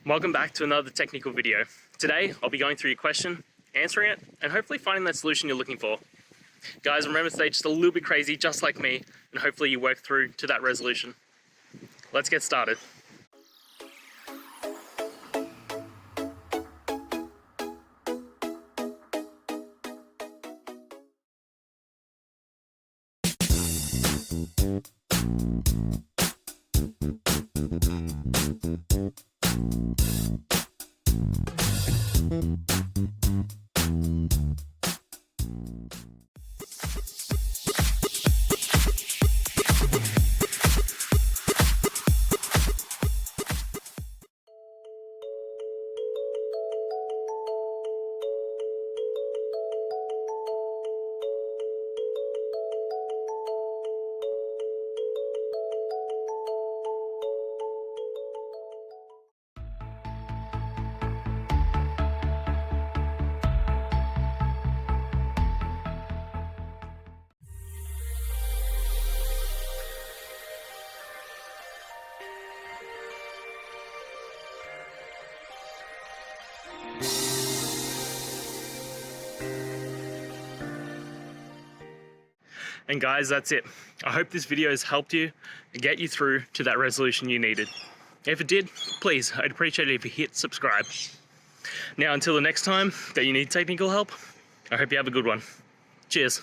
Welcome back to another technical video. Today, I'll be going through your question, answering it, and hopefully finding that solution you're looking for. Guys, remember to stay just a little bit crazy, just like me, and hopefully you work through to that resolution. Let's get started. And guys, that's it. I hope this video has helped you and get you through to that resolution you needed. If it did, please, I'd appreciate it if you hit subscribe. Now, until the next time that you need technical help, I hope you have a good one. Cheers.